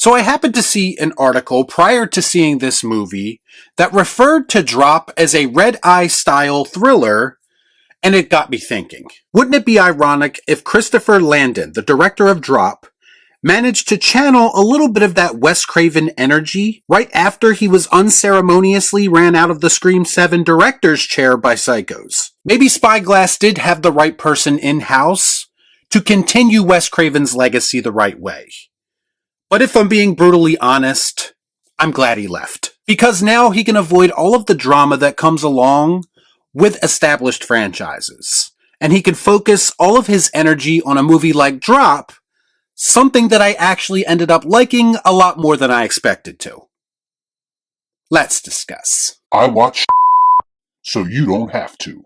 So I happened to see an article prior to seeing this movie that referred to Drop as a red eye style thriller, and it got me thinking. Wouldn't it be ironic if Christopher Landon, the director of Drop, managed to channel a little bit of that Wes Craven energy right after he was unceremoniously ran out of the Scream 7 director's chair by Psychos? Maybe Spyglass did have the right person in-house to continue Wes Craven's legacy the right way. But if I'm being brutally honest, I'm glad he left. Because now he can avoid all of the drama that comes along with established franchises. And he can focus all of his energy on a movie like Drop, something that I actually ended up liking a lot more than I expected to. Let's discuss. I watch so you don't have to.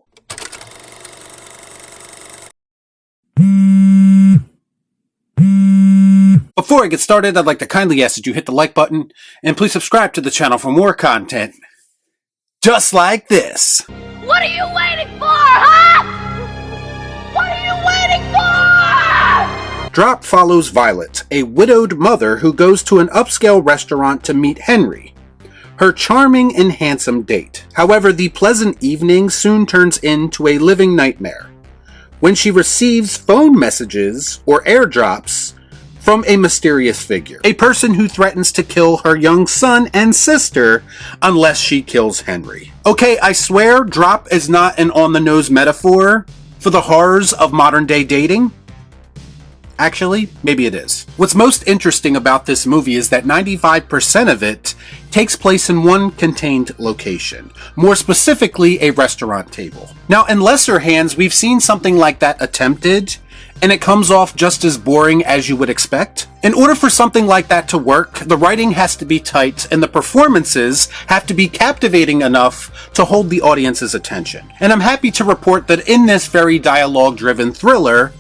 Before I get started, I'd like to kindly ask that you hit the like button and please subscribe to the channel for more content just like this. What are you waiting for, huh? What are you waiting for? Drop follows Violet, a widowed mother who goes to an upscale restaurant to meet Henry, her charming and handsome date. However, the pleasant evening soon turns into a living nightmare when she receives phone messages or airdrops from a mysterious figure, a person who threatens to kill her young son and sister unless she kills Henry. Okay, I swear Drop is not an on-the-nose metaphor for the horrors of modern-day dating. Actually, maybe it is. What's most interesting about this movie is that 95% of it takes place in one contained location, more specifically a restaurant table. Now, in lesser hands, we've seen something like that attempted, and it comes off just as boring as you would expect. In order for something like that to work, the writing has to be tight and the performances have to be captivating enough to hold the audience's attention. And I'm happy to report that in this very dialogue-driven thriller,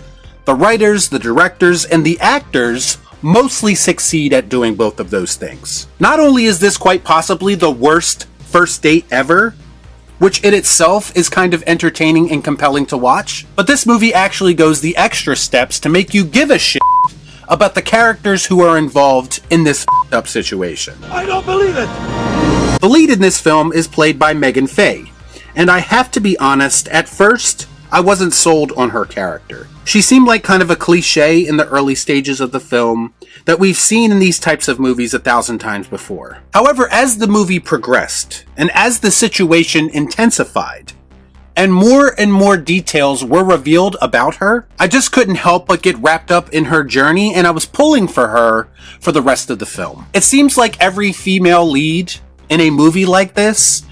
the writers, the directors, and the actors mostly succeed at doing both of those things. Not only is this quite possibly the worst first date ever, which in itself is kind of entertaining and compelling to watch, but this movie actually goes the extra steps to make you give a shit about the characters who are involved in this up situation. I don't believe it! The lead in this film is played by Megan Faye, and I have to be honest, at first, I wasn't sold on her character. She seemed like kind of a cliche in the early stages of the film that we've seen in these types of movies 1,000 times before. However, as the movie progressed, and as the situation intensified, and more details were revealed about her, I just couldn't help but get wrapped up in her journey, and I was pulling for her for the rest of the film. It seems like every female lead in a movie like this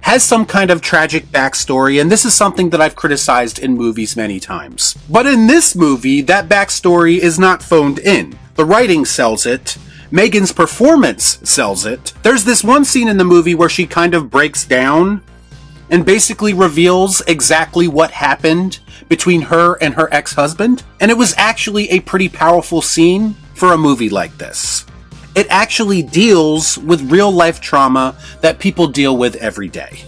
has some kind of tragic backstory, and this is something that I've criticized in movies many times. But in this movie, that backstory is not phoned in. The writing sells it. Megan's performance sells it. There's this one scene in the movie where she kind of breaks down and basically reveals exactly what happened between her and her ex-husband, and it was actually a pretty powerful scene for a movie like this. It actually deals with real-life trauma that people deal with every day.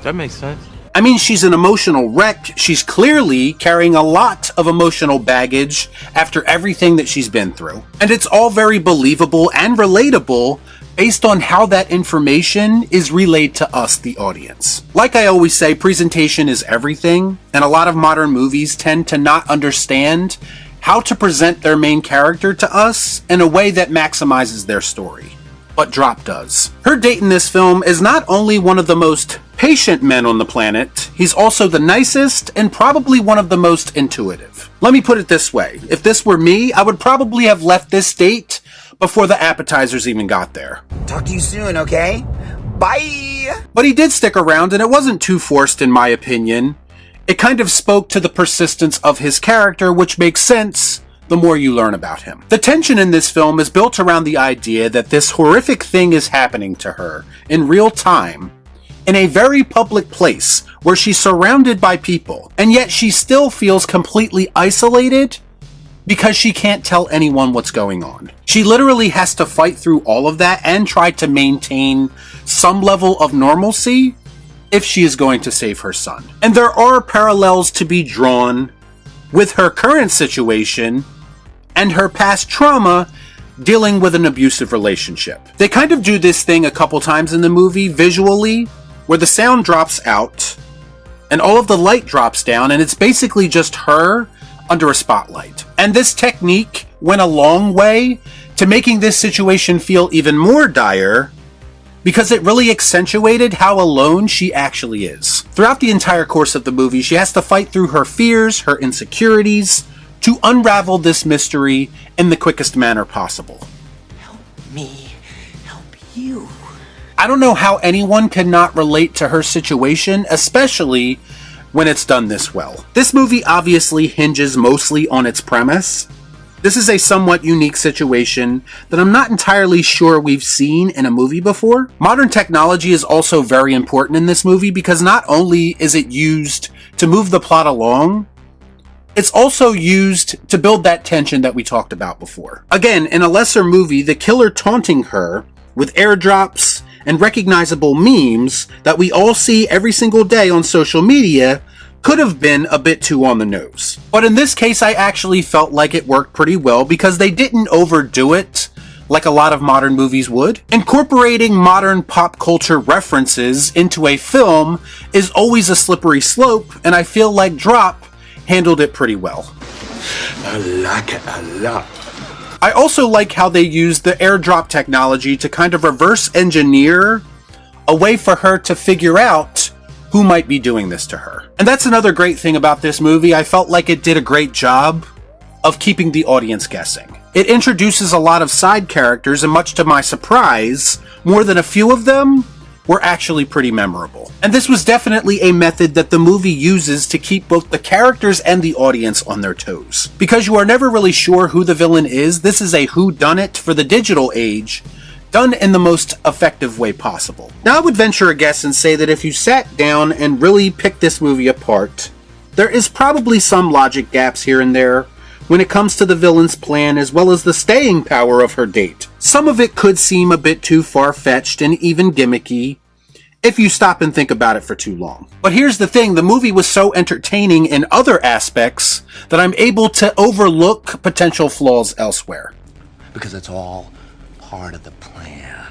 That makes sense. I mean, she's an emotional wreck. She's clearly carrying a lot of emotional baggage after everything that she's been through. And it's all very believable and relatable based on how that information is relayed to us, the audience. Like I always say, presentation is everything, and a lot of modern movies tend to not understand how to present their main character to us in a way that maximizes their story. But Drop does. Her date in this film is not only one of the most patient men on the planet, he's also the nicest and probably one of the most intuitive. Let me put it this way. If this were me, I would probably have left this date before the appetizers even got there. Talk to you soon, okay? Bye! But he did stick around, and it wasn't too forced in my opinion. It kind of spoke to the persistence of his character, which makes sense the more you learn about him. The tension in this film is built around the idea that this horrific thing is happening to her in real time, in a very public place where she's surrounded by people, and yet she still feels completely isolated because she can't tell anyone what's going on. She literally has to fight through all of that and try to maintain some level of normalcy if she is going to save her son. And there are parallels to be drawn with her current situation and her past trauma dealing with an abusive relationship. They kind of do this thing a couple times in the movie visually, where the sound drops out and all of the light drops down, and it's basically just her under a spotlight. And this technique went a long way to making this situation feel even more dire, because it really accentuated how alone she actually is. Throughout the entire course of the movie, she has to fight through her fears, her insecurities, to unravel this mystery in the quickest manner possible. Help me help you. I don't know how anyone can not relate to her situation, especially when it's done this well. This movie obviously hinges mostly on its premise. This is a somewhat unique situation that I'm not entirely sure we've seen in a movie before. Modern technology is also very important in this movie because not only is it used to move the plot along, it's also used to build that tension that we talked about before. Again, in a lesser movie, the killer taunting her with airdrops and recognizable memes that we all see every single day on social media could have been a bit too on the nose. But in this case, I actually felt like it worked pretty well because they didn't overdo it like a lot of modern movies would. Incorporating modern pop culture references into a film is always a slippery slope, and I feel like Drop handled it pretty well. I like it a lot. I also like how they used the airdrop technology to kind of reverse engineer a way for her to figure out who might be doing this to her. And that's another great thing about this movie. I felt like it did a great job of keeping the audience guessing. It introduces a lot of side characters, and much to my surprise, more than a few of them were actually pretty memorable. And this was definitely a method that the movie uses to keep both the characters and the audience on their toes. Because you are never really sure who the villain is, this is a whodunit for the digital age, done in the most effective way possible. Now, I would venture a guess and say that if you sat down and really picked this movie apart, there is probably some logic gaps here and there when it comes to the villain's plan as well as the staying power of her date. Some of it could seem a bit too far-fetched and even gimmicky if you stop and think about it for too long. But here's the thing, the movie was so entertaining in other aspects that I'm able to overlook potential flaws elsewhere. Because it's all part of the plan.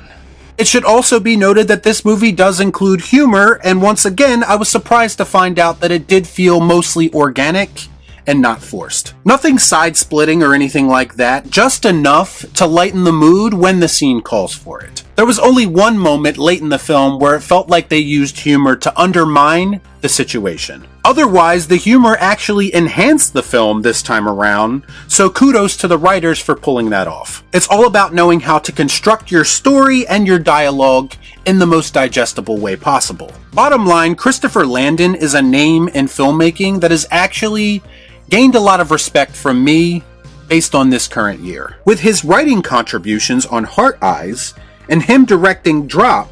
It should also be noted that this movie does include humor, and once again, I was surprised to find out that it did feel mostly organic and not forced. Nothing side-splitting or anything like that, just enough to lighten the mood when the scene calls for it. There was only one moment late in the film where it felt like they used humor to undermine the situation. Otherwise, the humor actually enhanced the film this time around, so kudos to the writers for pulling that off. It's all about knowing how to construct your story and your dialogue in the most digestible way possible. Bottom line, Christopher Landon is a name in filmmaking that has actually gained a lot of respect from me based on this current year. With his writing contributions on Heart Eyes and him directing Drop,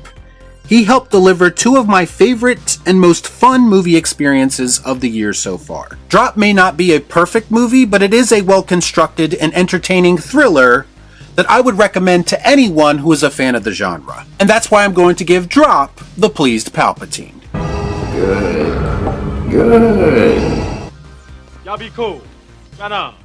he helped deliver two of my favorite and most fun movie experiences of the year so far. Drop may not be a perfect movie, but it is a well-constructed and entertaining thriller that I would recommend to anyone who is a fan of the genre. And that's why I'm going to give Drop the pleased Palpatine. Good. Y'all be cool. Shut up.